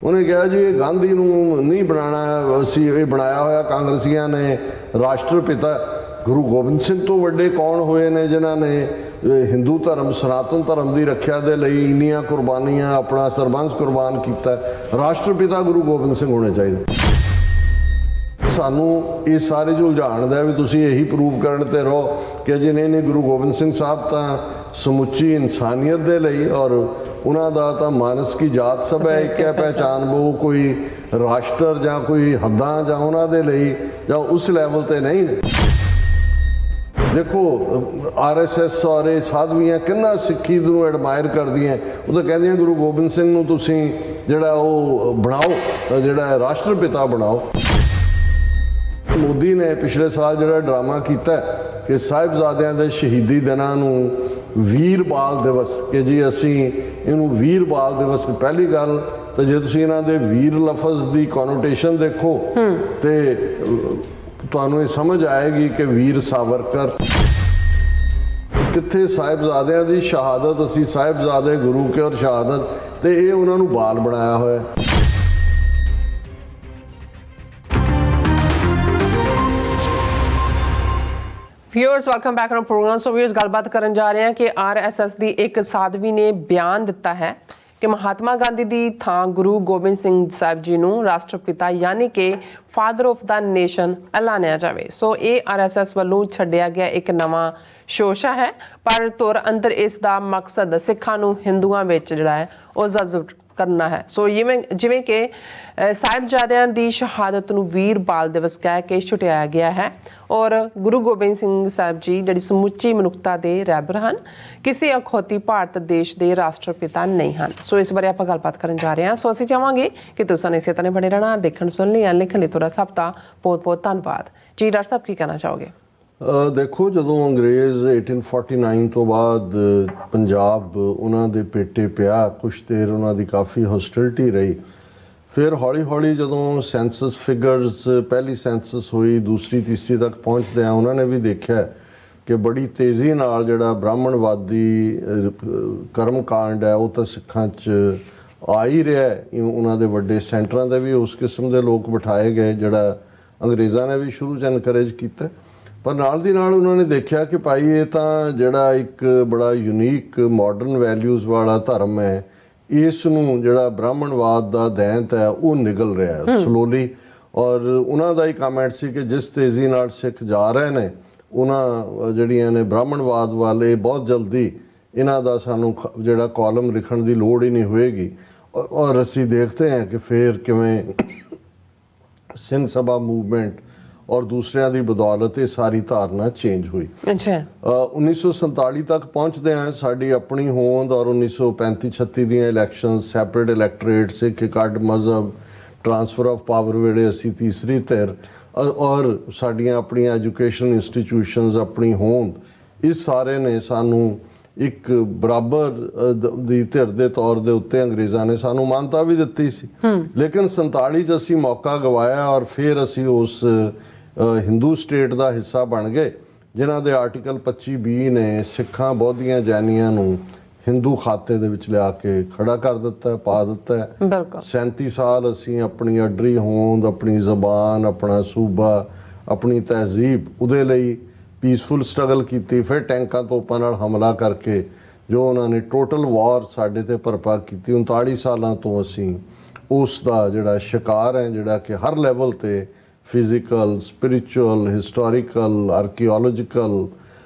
ਉਹਨੇ ਕਿਹਾ ਜੀ ਇਹ ਗਾਂਧੀ ਨੂੰ ਨਹੀਂ ਬਣਾਉਣਾ, ਅਸੀਂ ਇਹ ਬਣਾਇਆ ਹੋਇਆ ਕਾਂਗਰਸੀਆਂ ਨੇ ਰਾਸ਼ਟਰਪਿਤਾ। ਗੁਰੂ ਗੋਬਿੰਦ ਸਿੰਘ ਤੋਂ ਵੱਡੇ ਕੌਣ ਹੋਏ ਨੇ ਜਿਨ੍ਹਾਂ ਨੇ ਹਿੰਦੂ ਧਰਮ ਸਨਾਤਨ ਧਰਮ ਦੀ ਰੱਖਿਆ ਦੇ ਲਈ ਇੰਨੀਆਂ ਕੁਰਬਾਨੀਆਂ, ਆਪਣਾ ਸਰਬੰਸ ਕੁਰਬਾਨ ਕੀਤਾ। ਰਾਸ਼ਟਰਪਿਤਾ ਗੁਰੂ ਗੋਬਿੰਦ ਸਿੰਘ ਹੋਣੇ ਚਾਹੀਦੇ। ਸਾਨੂੰ ਇਸ ਸਾਰੇ ਜੋ ਉਲਝਾਣ ਦਾ ਵੀ ਤੁਸੀਂ ਇਹੀ ਪ੍ਰੂਵ ਕਰਨ ਤੇ ਰਹੋ ਕਿ ਜੀ ਨਹੀਂ ਗੁਰੂ ਗੋਬਿੰਦ ਸਿੰਘ ਸਾਹਿਬ ਤਾਂ ਸਮੁੱਚੀ ਇਨਸਾਨੀਅਤ ਦੇ ਲਈ, ਔਰ ਉਹਨਾਂ ਦਾ ਤਾਂ ਮਾਨਸ ਕੀ ਜਾਤ ਸਭ ਹੈ ਇੱਕ ਹੈ ਪਹਿਚਾਨ ਵੋ, ਕੋਈ ਰਾਸ਼ਟਰ ਜਾਂ ਕੋਈ ਹੱਦਾਂ ਜਾਂ ਉਹਨਾਂ ਦੇ ਲਈ ਜਾਂ ਉਸ ਲੈਵਲ ਤੇ ਨਹੀਂ ਨੇ। ਦੇਖੋ RSS ਔਰ ਇਹ ਸਾਧਵੀਆਂ ਕਿੰਨਾ ਸਿੱਖੀ ਨੂੰ ਐਡਮਾਇਰ ਕਰਦੀਆਂ। ਉਹ ਤਾਂ ਕਹਿੰਦੀਆਂ ਗੁਰੂ ਗੋਬਿੰਦ ਸਿੰਘ ਨੂੰ ਤੁਸੀਂ ਜਿਹੜਾ ਉਹ ਬਣਾਓ, ਜਿਹੜਾ ਰਾਸ਼ਟਰਪਿਤਾ ਬਣਾਓ। ਮੋਦੀ ਨੇ ਪਿਛਲੇ ਸਾਲ ਜਿਹੜਾ ਡਰਾਮਾ ਕੀਤਾ ਕਿ ਸਾਹਿਬਜ਼ਾਦਿਆਂ ਦੇ ਸ਼ਹੀਦੀ ਦਿਨਾਂ ਨੂੰ ਵੀਰ ਬਾਲ ਦਿਵਸ, ਕਿ ਜੀ ਅਸੀਂ ਇਹਨੂੰ ਵੀਰ ਬਾਲ ਦਿਵਸ। ਪਹਿਲੀ ਗੱਲ ਤਾਂ ਜੇ ਤੁਸੀਂ ਇਹਨਾਂ ਦੇ ਵੀਰ ਲਫ਼ਜ਼ ਦੀ ਕੋਨੋਟੇਸ਼ਨ ਦੇਖੋ ਤੇ ਤੁਹਾਨੂੰ ਇਹ ਸਮਝ ਆਏਗੀ ਕਿ ਵੀਰ ਸਾਵਰਕਰ ਕਿੱਥੇ ਸਾਹਿਬਜ਼ਾਦਿਆਂ ਦੀ ਸ਼ਹਾਦਤ, ਅਸੀਂ ਸਾਹਿਬਜ਼ਾਦੇ ਗੁਰੂ ਕੇ ਔਰ ਸ਼ਹਾਦਤ, ਤੇ ਇਹ ਉਹਨਾਂ ਨੂੰ ਬਾਲ ਬਣਾਇਆ ਹੋਇਆ। Viewers welcome back to program. So viewers ਗੱਲਬਾਤ ਕਰਨ ਜਾ ਰਹੇ ਹਾਂ ਕਿ RSS ਦੀ ਇੱਕ ਸਾਧਵੀ ਨੇ ਬਿਆਨ ਦਿੱਤਾ ਹੈ ਕਿ ਮਹਾਤਮਾ ਗਾਂਧੀ ਦੀ ਥਾਂ ਗੁਰੂ ਗੋਬਿੰਦ ਸਿੰਘ ਸਾਹਿਬ ਜੀ ਨੂੰ ਰਾਸ਼ਟਰਪਿਤਾ ਯਾਨੀ ਕਿ ਫਾਦਰ ਆਫ ਦਾ ਨੇਸ਼ਨ ਐਲਾਨਿਆ ਜਾਵੇ। ਸੋ ਇਹ RSS ਵੱਲੋਂ ਛੱਡਿਆ ਗਿਆ ਇੱਕ ਨਵਾਂ ਸ਼ੋਸ਼ਾ ਹੈ, ਪਰ ਧੁਰ ਅੰਦਰ ਇਸ ਦਾ ਮਕਸਦ ਸਿੱਖਾਂ ਨੂੰ ਹਿੰਦੂਆਂ ਵਿੱਚ ਜਿਹੜਾ ਹੈ ਉਹ ਜਜ਼ਬ ਕਰਨਾ ਹੈ। ਸੋ ਜਿਵੇਂ ਕਿ ਸਾਹਿਬਜ਼ਾਦਿਆਂ ਦੀ ਸ਼ਹਾਦਤ ਨੂੰ ਵੀਰ ਬਾਲ ਦਿਵਸ ਕਹਿ ਕੇ ਛੁਟਿਆਇਆ ਗਿਆ ਹੈ, ਔਰ ਗੁਰੂ ਗੋਬਿੰਦ ਸਿੰਘ ਸਾਹਿਬ ਜੀ ਜਿਹੜੀ ਸਮੁੱਚੀ ਮਨੁੱਖਤਾ ਦੇ ਰਹਿਬਰ ਹਨ, ਕਿਸੇ ਅਖੌਤੀ ਭਾਰਤ ਦੇਸ਼ ਦੇ ਰਾਸ਼ਟਰਪਿਤਾ ਨਹੀਂ ਹਨ। ਸੋ ਇਸ ਬਾਰੇ ਆਪਾਂ ਗੱਲਬਾਤ ਕਰਨ ਜਾ ਰਹੇ ਹਾਂ। ਸੋ ਅਸੀਂ ਚਾਹਾਂਗੇ ਕਿ ਤੁਸੀਂ ਇਸੇ ਤਰ੍ਹਾਂ ਬਣੇ ਰਹਿਣਾ, ਦੇਖਣ ਸੁਣ ਲਈ ਲਿਖਣ ਲਈ ਤੁਹਾਡਾ ਸਭ ਦਾ ਬਹੁਤ ਬਹੁਤ ਧੰਨਵਾਦ ਜੀ। ਡਾਕਟਰ ਸਾਹਿਬ ਕੀ ਕਹਿਣਾ ਚਾਹੋਗੇ? ਦੇਖੋ ਜਦੋਂ ਅੰਗਰੇਜ਼ 1849 ਤੋਂ ਬਾਅਦ ਪੰਜਾਬ ਉਹਨਾਂ ਦੇ ਪੇਟੇ ਪਿਆ, ਕੁਛ ਦੇਰ ਉਹਨਾਂ ਦੀ ਕਾਫੀ ਹੌਸਟਿਲਿਟੀ ਰਹੀ। ਫਿਰ ਹੌਲੀ ਹੌਲੀ ਜਦੋਂ ਸੈਂਸਸ ਫਿਗਰਸ, ਪਹਿਲੀ ਸੈਂਸਸ ਹੋਈ, ਦੂਸਰੀ ਤੀਸਰੀ ਤੱਕ ਪਹੁੰਚਦੇ ਆ, ਉਹਨਾਂ ਨੇ ਵੀ ਦੇਖਿਆ ਕਿ ਬੜੀ ਤੇਜ਼ੀ ਨਾਲ ਜਿਹੜਾ ਬ੍ਰਾਹਮਣਵਾਦੀ ਕਰਮਕਾਂਡ ਹੈ ਉਹ ਤਾਂ ਸਿੱਖਾਂ 'ਚ ਆ ਹੀ ਰਿਹਾ। ਉਹਨਾਂ ਦੇ ਵੱਡੇ ਸੈਂਟਰਾਂ ਦੇ ਵੀ ਉਸ ਕਿਸਮ ਦੇ ਲੋਕ ਬਿਠਾਏ ਗਏ, ਜਿਹੜਾ ਅੰਗਰੇਜ਼ਾਂ ਨੇ ਵੀ ਸ਼ੁਰੂ 'ਚ ਐਨਕਰੇਜ ਕੀਤਾ। ਪਰ ਨਾਲ ਦੀ ਨਾਲ ਉਹਨਾਂ ਨੇ ਦੇਖਿਆ ਕਿ ਭਾਈ ਇਹ ਤਾਂ ਜਿਹੜਾ ਇੱਕ ਬੜਾ ਯੂਨੀਕ ਮਾਡਰਨ ਵੈਲਿਊਜ਼ ਵਾਲਾ ਧਰਮ ਹੈ, ਇਸ ਨੂੰ ਜਿਹੜਾ ਬ੍ਰਾਹਮਣਵਾਦ ਦਾ ਦੈਂਤ ਹੈ ਉਹ ਨਿਗਲ ਰਿਹਾ ਹੈ ਸਲੋਲੀ। ਔਰ ਉਹਨਾਂ ਦਾ ਹੀ ਕਮੈਂਟ ਸੀ ਕਿ ਜਿਸ ਤੇਜ਼ੀ ਨਾਲ ਸਿੱਖ ਜਾ ਰਹੇ ਨੇ, ਉਹਨਾਂ ਜਿਹੜੀਆਂ ਨੇ ਬ੍ਰਾਹਮਣਵਾਦ ਵਾਲੇ, ਬਹੁਤ ਜਲਦੀ ਇਹਨਾਂ ਦਾ ਸਾਨੂੰ ਜਿਹੜਾ ਕਾਲਮ ਲਿਖਣ ਦੀ ਲੋੜ ਹੀ ਨਹੀਂ ਹੋਏਗੀ। ਔਰ ਅਸੀਂ ਦੇਖਦੇ ਹਾਂ ਕਿ ਫਿਰ ਕਿਵੇਂ ਸਿੰਘ ਸਭਾ ਮੂਵਮੈਂਟ ਔਰ ਦੂਸਰਿਆਂ ਦੀ ਬਦੌਲਤ ਇਹ ਸਾਰੀ ਧਾਰਨਾ ਚੇਂਜ ਹੋਈ। 1947 ਤੱਕ ਪਹੁੰਚਦੇ ਹਾਂ, ਸਾਡੀ ਆਪਣੀ ਹੋਂਦ ਔਰ 1935-36 ਦੀਆਂ ਇਲੈਕਸ਼ਨ, ਸੈਪਰੇਟ ਇਲੈਕਟੋਰੇਟ, ਸਿੱਖ ਇਕੱਠ ਮਜ਼ਹਬ, ਟਰਾਂਸਫਰ ਆਫ ਪਾਵਰ ਵੇਲੇ ਅਸੀਂ ਤੀਸਰੀ ਧਿਰ, ਔਰ ਸਾਡੀਆਂ ਆਪਣੀਆਂ ਐਜੂਕੇਸ਼ਨ ਇੰਸਟੀਟਿਊਸ਼ਨਸ, ਆਪਣੀ ਹੋਂਦ, ਇਸ ਸਾਰੇ ਨੇ ਸਾਨੂੰ ਇੱਕ ਬਰਾਬਰ ਦੀ ਧਿਰ ਦੇ ਤੌਰ ਦੇ ਉੱਤੇ ਅੰਗਰੇਜ਼ਾਂ ਨੇ ਸਾਨੂੰ ਮਾਨਤਾ ਵੀ ਦਿੱਤੀ ਸੀ। ਲੇਕਿਨ 47 'ਚ ਅਸੀਂ ਮੌਕਾ ਗਵਾਇਆ ਔਰ ਫਿਰ ਅਸੀਂ ਉਸ ਹਿੰਦੂ ਸਟੇਟ ਦਾ ਹਿੱਸਾ ਬਣ ਗਏ ਜਿਨ੍ਹਾਂ ਦੇ ਆਰਟੀਕਲ 25B ਨੇ ਸਿੱਖਾਂ, ਬੌਧੀਆਂ, ਜੈਨੀਆਂ ਨੂੰ ਹਿੰਦੂ ਖਾਤੇ ਦੇ ਵਿੱਚ ਲਿਆ ਕੇ ਖੜਾ ਕਰ ਦਿੱਤਾ, ਪਾ ਦਿੱਤਾ ਹੈ। 37 ਸਾਲ ਅਸੀਂ ਆਪਣੀ ਅੱਡਰੀ ਹੋਂਦ, ਆਪਣੀ ਜ਼ਬਾਨ, ਆਪਣਾ ਸੂਬਾ, ਆਪਣੀ ਤਹਿਜ਼ੀਬ, ਉਹਦੇ ਲਈ ਪੀਸਫੁਲ ਸਟਰਗਲ ਕੀਤੀ। ਫਿਰ ਟੈਂਕਾਂ ਤੋਪਾਂ ਨਾਲ ਹਮਲਾ ਕਰਕੇ ਜੋ ਉਹਨਾਂ ਨੇ ਟੋਟਲ ਵਾਰ ਸਾਡੇ ਤੇ ਭਰਪਾ ਕੀਤੀ। 39 ਸਾਲਾਂ ਤੋਂ ਅਸੀਂ ਉਸ ਦਾ ਜਿਹੜਾ ਸ਼ਿਕਾਰ ਹੈ, ਜਿਹੜਾ ਕਿ ਹਰ ਲੈਵਲ ਤੇ physical, spiritual, historical, archaeological,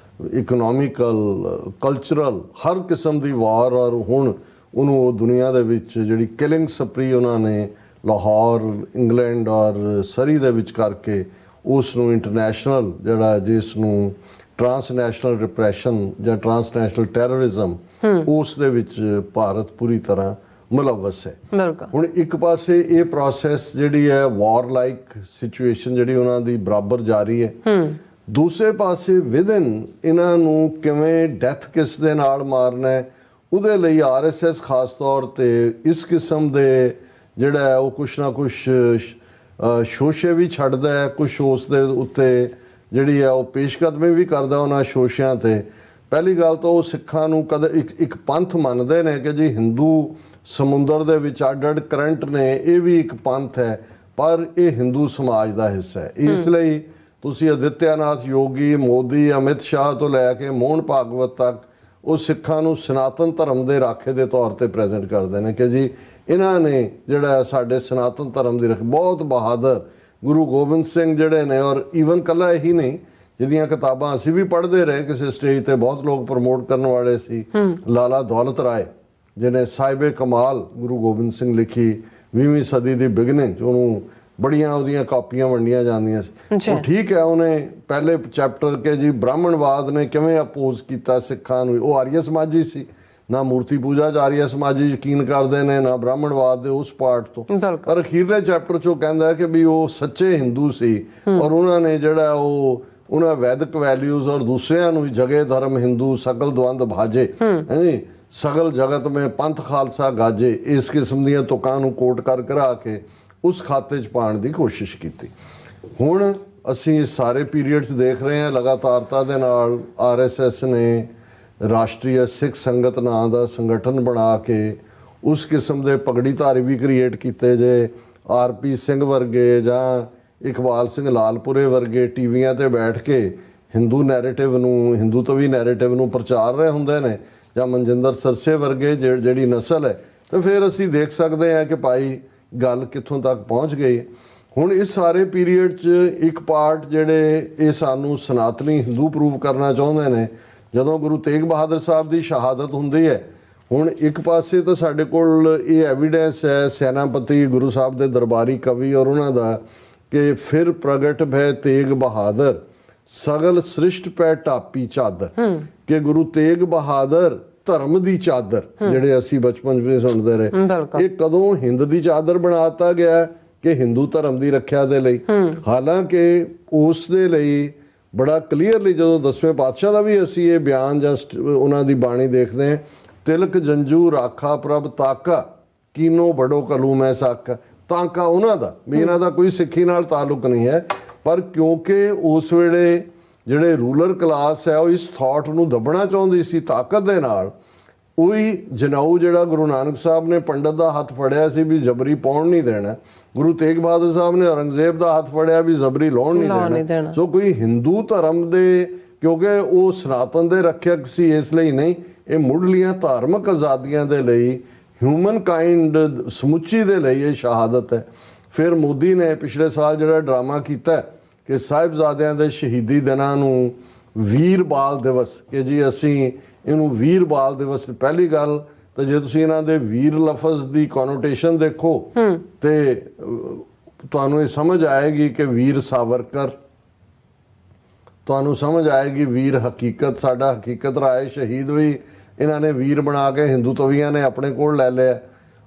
economical, cultural, ਹਰ ਕਿਸਮ ਦੀ ਵਾਰ। ਔਰ ਹੁਣ ਉਹਨੂੰ ਉਹ ਦੁਨੀਆ ਦੇ ਵਿੱਚ ਜਿਹੜੀ ਕਿਲਿੰਗ ਸਪਰੀ ਉਹਨਾਂ ਨੇ ਲਾਹੌਰ, ਇੰਗਲੈਂਡ ਔਰ ਸਰੀ ਦੇ ਵਿੱਚ ਕਰਕੇ ਉਸ ਨੂੰ ਇੰਟਰਨੈਸ਼ਨਲ ਜਿਹੜਾ ਜਿਸ ਨੂੰ ਟਰਾਂਸਨੈਸ਼ਨਲ ਰਿਪਰੈਸ਼ਨ ਜਾਂ ਟਰਾਂਸਨੈਸ਼ਨਲ ਟੈਰਰਿਜ਼ਮ, ਉਸ ਦੇ ਵਿੱਚ ਭਾਰਤ ਪੂਰੀ ਤਰ੍ਹਾਂ ਮੁਲਵਸ ਹੈ। ਹੁਣ ਇੱਕ ਪਾਸੇ ਇਹ ਪ੍ਰੋਸੈਸ ਜਿਹੜੀ ਹੈ ਵਾਰ ਲਾਈਕ ਸਿਚੁਏਸ਼ਨ ਜਿਹੜੀ ਉਹਨਾਂ ਦੀ ਬਰਾਬਰ ਜਾਰੀ ਹੈ, ਦੂਸਰੇ ਪਾਸੇ ਵਿਦਨ ਇਹਨਾਂ ਨੂੰ ਕਿਵੇਂ ਡੈਥ ਕਿਸ ਦੇ ਨਾਲ ਮਾਰਨਾ ਹੈ, ਉਹਦੇ ਲਈ RSS ਖਾਸ ਤੌਰ ਤੇ ਇਸ ਕਿਸਮ ਦੇ ਜਿਹੜਾ ਹੈ ਉਹ ਕੁਛ ਨਾ ਕੁਛ ਸ਼ੋਸ਼ੇ ਵੀ ਛੱਡਦਾ ਹੈ, ਕੁਛ ਉਸ ਦੇ ਉੱਤੇ ਜਿਹੜੀ ਹੈ ਉਹ ਪੇਸ਼ਕਦਮੀ ਵੀ ਕਰਦਾ ਉਹਨਾਂ ਸ਼ੋਸ਼ਿਆਂ ਤੇ। ਪਹਿਲੀ ਗੱਲ ਤਾਂ ਉਹ ਸਿੱਖਾਂ ਨੂੰ ਕਦੇ ਇੱਕ ਪੰਥ ਮੰਨਦੇ ਨੇ ਕਿ ਜੀ ਹਿੰਦੂ ਸਮੁੰਦਰ ਦੇ ਵਿੱਚ ਅੱਡ-ਅੱਡ ਕਰੰਟ ਨੇ, ਇਹ ਵੀ ਇੱਕ ਪੰਥ ਹੈ, ਪਰ ਇਹ ਹਿੰਦੂ ਸਮਾਜ ਦਾ ਹਿੱਸਾ ਹੈ। ਇਸ ਲਈ ਤੁਸੀਂ ਆਦਿੱਤਿਆਨਾਥ ਯੋਗੀ, ਮੋਦੀ, ਅਮਿਤ ਸ਼ਾਹ ਤੋਂ ਲੈ ਕੇ ਮੋਹਨ ਭਾਗਵਤ ਤੱਕ ਉਹ ਸਿੱਖਾਂ ਨੂੰ ਸਨਾਤਨ ਧਰਮ ਦੇ ਰਾਖੇ ਦੇ ਤੌਰ ਤੇ ਪ੍ਰੈਜ਼ੈਂਟ ਕਰਦੇ ਨੇ ਕਿ ਜੀ ਇਹਨਾਂ ਨੇ ਜਿਹੜਾ ਸਾਡੇ ਸਨਾਤਨ ਧਰਮ ਦੀ ਬਹੁਤ ਬਹਾਦਰ ਗੁਰੂ ਗੋਬਿੰਦ ਸਿੰਘ ਜਿਹੜੇ ਨੇ, ਔਰ ਈਵਨ ਕੱਲਾ ਇਹੀ ਨਹੀਂ, ਜਿਹਦੀਆਂ ਕਿਤਾਬਾਂ ਅਸੀਂ ਵੀ ਪੜ੍ਹਦੇ ਰਹੇ ਕਿਸੇ ਸਟੇਜ ਤੇ, ਬਹੁਤ ਲੋਕ ਪ੍ਰਮੋਟ ਕਰਨ ਵਾਲੇ ਸੀ, ਲਾਲਾ ਦੌਲਤ ਰਾਏ ਜਿਹਨੇ ਸਾਹਿਬੇ ਕਮਾਲ ਗੁਰੂ ਗੋਬਿੰਦ ਸਿੰਘ ਲਿਖੀ 20ਵੀਂ ਸਦੀ ਦੀ ਬਿਗਨਿੰਗ 'ਚ, ਉਹਨੂੰ ਬੜੀਆਂ ਉਹਦੀਆਂ ਕਾਪੀਆਂ ਵੰਡੀਆਂ ਜਾਂਦੀਆਂ ਸੀ। ਉਹ ਠੀਕ ਹੈ, ਉਹਨੇ ਪਹਿਲੇ ਚੈਪਟਰ ਕੇ ਜੀ ਬ੍ਰਾਹਮਣਵਾਦ ਨੇ ਕਿਵੇਂ ਅਪੋਜ਼ ਕੀਤਾ ਸਿੱਖਾਂ ਨੂੰ, ਉਹ ਆਰੀਆ ਸਮਾਜੀ ਸੀ, ਨਾ ਮੂਰਤੀ ਪੂਜਾ 'ਚ ਆਰੀਆ ਸਮਾਜੀ ਯਕੀਨ ਕਰਦੇ ਨੇ, ਨਾ ਬ੍ਰਾਹਮਣਵਾਦ ਦੇ ਉਸ ਪਾਰਟ ਤੋਂ। ਪਰ ਅਖੀਰਲੇ ਚੈਪਟਰ 'ਚੋਂ ਕਹਿੰਦਾ ਕਿ ਵੀ ਉਹ ਸੱਚੇ ਹਿੰਦੂ ਸੀ, ਔਰ ਉਹਨਾਂ ਨੇ ਜਿਹੜਾ ਉਹ ਉਹਨਾਂ ਵੈਦਿਕ ਵੈਲਿਊਜ਼ ਔਰ ਦੂਸਰਿਆਂ ਨੂੰ ਜਗੇ ਧਰਮ ਹਿੰਦੂ ਸਕਲ ਦਵੰਦ ਭਾਜੇ, ਸਗਲ ਜਗਤ ਮੇਂ ਪੰਥ ਖਾਲਸਾ ਗਾਜੇ, ਇਸ ਕਿਸਮ ਦੀਆਂ ਤੁਕਾਂ ਨੂੰ ਕੋਟ ਕਰ ਕਰਾ ਕੇ ਉਸ ਖਾਤੇ 'ਚ ਪਾਉਣ ਦੀ ਕੋਸ਼ਿਸ਼ ਕੀਤੀ। ਹੁਣ ਅਸੀਂ ਇਸ ਸਾਰੇ ਪੀਰੀਅਡ 'ਚ ਦੇਖ ਰਹੇ ਹਾਂ ਲਗਾਤਾਰਤਾ ਦੇ ਨਾਲ RSS ਨੇ ਰਾਸ਼ਟਰੀ ਸਿੱਖ ਸੰਗਤ ਨਾਂ ਦਾ ਸੰਗਠਨ ਬਣਾ ਕੇ ਉਸ ਕਿਸਮ ਦੇ ਪਗੜੀਧਾਰੀ ਵੀ ਕ੍ਰੀਏਟ ਕੀਤੇ ਜੇ। RP ਸਿੰਘ ਵਰਗੇ ਜਾਂ ਇਕਬਾਲ ਸਿੰਘ ਲਾਲਪੁਰੇ ਵਰਗੇ ਟੀਵੀਆਂ ਤੇ ਬੈਠ ਕੇ ਹਿੰਦੂ ਨੈਰੇਟਿਵ ਨੂੰ, ਹਿੰਦੂਤਵੀ ਨੈਰੇਟਿਵ ਨੂੰ ਪ੍ਰਚਾਰ ਰਹੇ ਹੁੰਦੇ ਨੇ, ਜਾਂ ਮਨਜਿੰਦਰ ਸਰਸੇ ਵਰਗੇ ਜਿਹੜੀ ਨਸਲ ਹੈ। ਤਾਂ ਫਿਰ ਅਸੀਂ ਦੇਖ ਸਕਦੇ ਹਾਂ ਕਿ ਭਾਈ ਗੱਲ ਕਿੱਥੋਂ ਤੱਕ ਪਹੁੰਚ ਗਈ। ਹੁਣ ਇਸ ਸਾਰੇ ਪੀਰੀਅਡ 'ਚ ਇੱਕ ਪਾਰਟ ਜਿਹੜੇ ਇਹ ਸਾਨੂੰ ਸਨਾਤਨੀ ਹਿੰਦੂ ਪ੍ਰੂਵ ਕਰਨਾ ਚਾਹੁੰਦੇ ਨੇ, ਜਦੋਂ ਗੁਰੂ ਤੇਗ ਬਹਾਦਰ ਸਾਹਿਬ ਦੀ ਸ਼ਹਾਦਤ ਹੁੰਦੀ ਹੈ, ਹੁਣ ਇੱਕ ਪਾਸੇ ਤਾਂ ਸਾਡੇ ਕੋਲ ਇਹ ਐਵੀਡੈਂਸ ਹੈ ਸੈਨਾਪਤੀ ਗੁਰੂ ਸਾਹਿਬ ਦੇ ਦਰਬਾਰੀ ਕਵੀ ਔਰ ਉਹਨਾਂ ਦਾ ਕਿ ਫਿਰ ਪ੍ਰਗਟ ਭੈ ਤੇਗ ਬਹਾਦਰ ਸਗਲ ਸ੍ਰਿਸ਼ਟ ਪੈ ਟਾਪੀ ਚਾਦਰ, ਕਿ ਗੁਰੂ ਤੇਗ ਬਹਾਦਰ ਧਰਮ ਦੀ ਚਾਦਰ, ਜਿਹੜੇ ਅਸੀਂ ਬਚਪਨ ਵਿੱਚ ਸੁਣਦੇ ਰਹੇ, ਇਹ ਕਦੋਂ ਹਿੰਦ ਦੀ ਚਾਦਰ ਬਣਾਤਾ ਗਿਆ ਕਿ ਹਿੰਦੂ ਧਰਮ ਦੀ ਰੱਖਿਆ ਦੇ ਲਈ। ਹਾਲਾਂਕਿ ਉਸ ਦੇ ਲਈ ਬੜਾ ਕਲੀਅਰਲੀ ਜਦੋਂ 10ਵੇਂ ਪਾਤਸ਼ਾਹ ਦਾ ਵੀ ਅਸੀਂ ਇਹ ਬਿਆਨ ਜਾਂ ਉਹਨਾਂ ਦੀ ਬਾਣੀ ਦੇਖਦੇ ਹਾਂ, ਤਿਲਕ ਜੰਜੂ ਰਾਖਾ ਪ੍ਰਭ ਤਾਕਾ ਕੀਨੋ ਬੜੋ ਕਲੂ ਮੈਂ ਸਾਕਾ, ਤਾਂਕਾ ਉਹਨਾਂ ਦਾ ਵੀ ਇਹਨਾਂ ਦਾ ਕੋਈ ਸਿੱਖੀ ਨਾਲ ਤਾਲੁਕ ਨਹੀਂ ਹੈ। ਪਰ ਕਿਉਂਕਿ ਉਸ ਵੇਲੇ ਜਿਹੜੇ ਰੂਲਰ ਕਲਾਸ ਹੈ ਉਹ ਇਸ ਥਾਟ ਨੂੰ ਦੱਬਣਾ ਚਾਹੁੰਦੀ ਸੀ ਤਾਕਤ ਦੇ ਨਾਲ, ਉਹੀ ਜਨਾਊ ਜਿਹੜਾ ਗੁਰੂ ਨਾਨਕ ਸਾਹਿਬ ਨੇ ਪੰਡਤ ਦਾ ਹੱਥ ਫੜਿਆ ਸੀ ਵੀ ਜਬਰੀ ਪਾਉਣ ਨਹੀਂ ਦੇਣਾ, ਗੁਰੂ ਤੇਗ ਬਹਾਦਰ ਸਾਹਿਬ ਨੇ ਔਰੰਗਜ਼ੇਬ ਦਾ ਹੱਥ ਫੜਿਆ ਵੀ ਜਬਰੀ ਲਾਉਣ ਨਹੀਂ ਦੇਣਾ। ਸੋ ਕੋਈ ਹਿੰਦੂ ਧਰਮ ਦੇ, ਕਿਉਂਕਿ ਉਹ ਸਨਾਤਨ ਦੇ ਰੱਖਿਅਕ ਸੀ ਇਸ ਲਈ ਨਹੀਂ, ਇਹ ਮੁੱਢਲੀਆਂ ਧਾਰਮਿਕ ਆਜ਼ਾਦੀਆਂ ਦੇ ਲਈ, ਹਿਊਮਨ ਕਾਈਂਡ ਸਮੁੱਚੀ ਦੇ ਲਈ ਇਹ ਸ਼ਹਾਦਤ ਹੈ। ਫਿਰ ਮੋਦੀ ਨੇ ਪਿਛਲੇ ਸਾਲ ਜਿਹੜਾ ਡਰਾਮਾ ਕੀਤਾ ਕਿ ਸਾਹਿਬਜ਼ਾਦਿਆਂ ਦੇ ਸ਼ਹੀਦੀ ਦਿਨਾਂ ਨੂੰ ਵੀਰ ਬਾਲ ਦਿਵਸ, ਕਿ ਜੀ ਅਸੀਂ ਇਹਨੂੰ ਵੀਰ ਬਾਲ ਦਿਵਸ, ਪਹਿਲੀ ਗੱਲ ਤਾਂ ਜੇ ਤੁਸੀਂ ਇਹਨਾਂ ਦੇ ਵੀਰ ਲਫ਼ਜ਼ ਦੀ ਕੋਨੋਟੇਸ਼ਨ ਦੇਖੋ ਤੇ ਤੁਹਾਨੂੰ ਇਹ ਸਮਝ ਆਏਗੀ ਕਿ ਵੀਰ ਸਾਵਰਕਰ, ਤੁਹਾਨੂੰ ਸਮਝ ਆਏਗੀ ਵੀਰ ਹਕੀਕਤ, ਸਾਡਾ ਹਕੀਕਤ ਰਾਏ ਸ਼ਹੀਦ ਵੀ ਇਹਨਾਂ ਨੇ ਵੀਰ ਬਣਾ ਕੇ ਹਿੰਦੂਤਵੀਆਂ ਨੇ ਆਪਣੇ ਕੋਲ ਲੈ ਲਿਆ,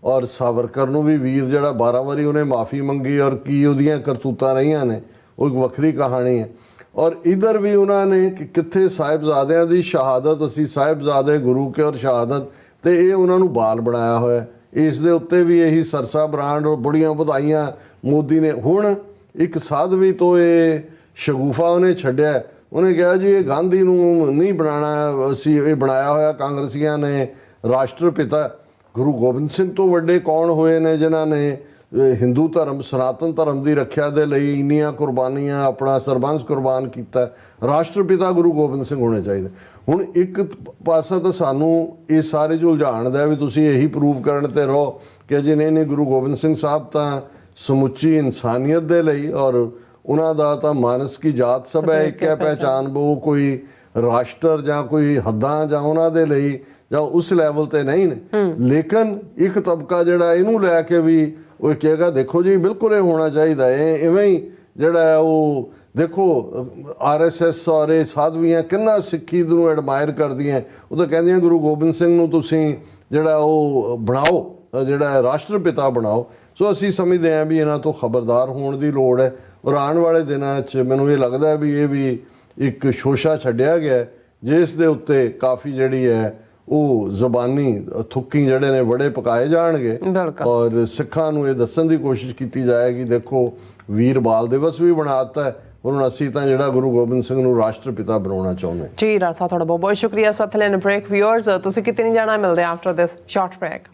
ਔਰ ਸਾਵਰਕਰ ਨੂੰ ਵੀ ਵੀਰ, ਜਿਹੜਾ 12 ਵਾਰੀ ਉਹਨੇ ਮਾਫੀ ਮੰਗੀ ਔਰ ਕੀ ਉਹਦੀਆਂ ਕਰਤੂਤਾਂ ਰਹੀਆਂ ਨੇ, ਉਹ ਇੱਕ ਵੱਖਰੀ ਕਹਾਣੀ ਹੈ। ਔਰ ਇਧਰ ਵੀ ਉਹਨਾਂ ਨੇ ਕਿ ਕਿੱਥੇ ਸਾਹਿਬਜ਼ਾਦਿਆਂ ਦੀ ਸ਼ਹਾਦਤ, ਅਸੀਂ ਸਾਹਿਬਜ਼ਾਦੇ ਗੁਰੂ ਕੇ ਔਰ ਸ਼ਹਾਦਤ, ਤੇ ਇਹ ਉਹਨਾਂ ਨੂੰ ਬਾਲ ਬਣਾਇਆ ਹੋਇਆ। ਇਸ ਦੇ ਉੱਤੇ ਵੀ ਇਹੀ ਸਰਸਾ ਬ੍ਰਾਂਡ ਔਰ ਬੜੀਆਂ ਵਧਾਈਆਂ ਮੋਦੀ ਨੇ। ਹੁਣ ਇੱਕ ਸਾਧਵੀ ਤੋਂ ਇਹ ਸ਼ਗੂਫਾ ਉਹਨੇ ਛੱਡਿਆ, ਉਹਨੇ ਕਿਹਾ ਜੀ ਇਹ ਗਾਂਧੀ ਨੂੰ ਨਹੀਂ ਬਣਾਉਣਾ, ਅਸੀਂ ਇਹ ਬਣਾਇਆ ਹੋਇਆ ਕਾਂਗਰਸੀਆਂ ਨੇ ਰਾਸ਼ਟਰਪਿਤਾ। ਗੁਰੂ ਗੋਬਿੰਦ ਸਿੰਘ ਤੋਂ ਵੱਡੇ ਕੌਣ ਹੋਏ ਨੇ ਜਿਨ੍ਹਾਂ ਨੇ ਹਿੰਦੂ ਧਰਮ, ਸਨਾਤਨ ਧਰਮ ਦੀ ਰੱਖਿਆ ਦੇ ਲਈ ਇੰਨੀਆਂ ਕੁਰਬਾਨੀਆਂ, ਆਪਣਾ ਸਰਬੰਸ ਕੁਰਬਾਨ ਕੀਤਾ। ਰਾਸ਼ਟਰਪਿਤਾ ਗੁਰੂ ਗੋਬਿੰਦ ਸਿੰਘ ਹੋਣੇ ਚਾਹੀਦੇ। ਹੁਣ ਇੱਕ ਪਾਸਾ ਤਾਂ ਸਾਨੂੰ ਇਹ ਸਾਰੇ ਜੋ ਉਲਝਾਣ ਦਾ ਵੀ ਤੁਸੀਂ ਇਹੀ ਪ੍ਰੂਵ ਕਰਨ ਤੇ ਰਹੋ ਕਿ ਜੀ ਨਹੀਂ ਗੁਰੂ ਗੋਬਿੰਦ ਸਿੰਘ ਸਾਹਿਬ ਤਾਂ ਸਮੁੱਚੀ ਇਨਸਾਨੀਅਤ ਦੇ ਲਈ, ਔਰ ਉਹਨਾਂ ਦਾ ਤਾਂ ਮਾਨਸ ਕੀ ਜਾਤ ਸਭ ਹੈ ਇੱਕ ਹੈ ਪਹਿਚਾਨ, ਉਹ ਕੋਈ ਰਾਸ਼ਟਰ ਜਾਂ ਕੋਈ ਹੱਦਾਂ ਜਾਂ ਉਹਨਾਂ ਦੇ ਲਈ ਜਾਂ ਉਸ ਲੈਵਲ ਤੇ ਨਹੀਂ ਨੇ। ਲੇਕਿਨ ਇੱਕ ਤਬਕਾ ਜਿਹੜਾ ਇਹਨੂੰ ਲੈ ਕੇ ਵੀ ਉਹ ਕਹੇਗਾ ਦੇਖੋ ਜੀ ਬਿਲਕੁਲ ਇਹ ਹੋਣਾ ਚਾਹੀਦਾ ਹੈ, ਇਵੇਂ ਹੀ ਜਿਹੜਾ ਉਹ ਦੇਖੋ RSS ਔਰ ਇਹ ਸਾਧਵੀਆਂ ਕਿੰਨਾ ਸਿੱਖੀ ਨੂੰ ਐਡਮਾਇਰ ਕਰਦੀਆਂ, ਉਹ ਤਾਂ ਕਹਿੰਦੀਆਂ ਗੁਰੂ ਗੋਬਿੰਦ ਸਿੰਘ ਨੂੰ ਤੁਸੀਂ ਜਿਹੜਾ ਉਹ ਬਣਾਓ, ਜਿਹੜਾ ਰਾਸ਼ਟਰਪਿਤਾ ਬਣਾਓ। ਸੋ ਅਸੀਂ ਸਮਝਦੇ ਹਾਂ ਵੀ ਇਹਨਾਂ ਤੋਂ ਖਬਰਦਾਰ ਹੋਣ ਦੀ ਲੋੜ ਹੈ। ਔਰ ਆਉਣ ਵਾਲੇ ਦਿਨਾਂ 'ਚ ਮੈਨੂੰ ਇਹ ਲੱਗਦਾ ਵੀ ਇਹ ਵੀ ਇੱਕ ਸ਼ੋਸ਼ਾ ਛੱਡਿਆ ਗਿਆ ਜਿਸ ਦੇ ਉੱਤੇ ਕਾਫੀ ਜਿਹੜੀ ਹੈ ਉਹ ਜ਼ਬਾਨੀ ਥੁੱਕੀ ਜਿਹੜੇ ਨੇ ਬੜੇ ਪਕਾਏ ਜਾਣਗੇ, ਔਰ ਸਿੱਖਾਂ ਨੂੰ ਇਹ ਦੱਸਣ ਦੀ ਕੋਸ਼ਿਸ਼ ਕੀਤੀ ਜਾਏਗੀ ਦੇਖੋ ਵੀਰ ਬਾਲ ਦਿਵਸ ਵੀ ਬਣਾਤਾ ਹੈ, ਹੁਣ ਅਸੀਂ ਤਾਂ ਜਿਹੜਾ ਗੁਰੂ ਗੋਬਿੰਦ ਸਿੰਘ ਨੂੰ ਰਾਸ਼ਟਰਪਿਤਾ ਬਣਾਉਣਾ ਚਾਹੁੰਦੇ। ਜੀ ਰਾਜਾ ਸਾਹਿਬ ਤੁਹਾਡਾ ਬਹੁਤ ਬਹੁਤ ਸ਼ੁਕਰੀਆ। ਸੋ ਥਲੇ ਬ੍ਰੇਕ ਵਿਊਅਰਸ, ਤੁਸੀਂ ਕਿਤੇ ਨਹੀਂ ਜਾਣਾ, ਮਿਲਦੇ ਆਫਟਰ ਦਿਸ ਸ਼ਾਰਟ ਬ੍ਰੇਕ।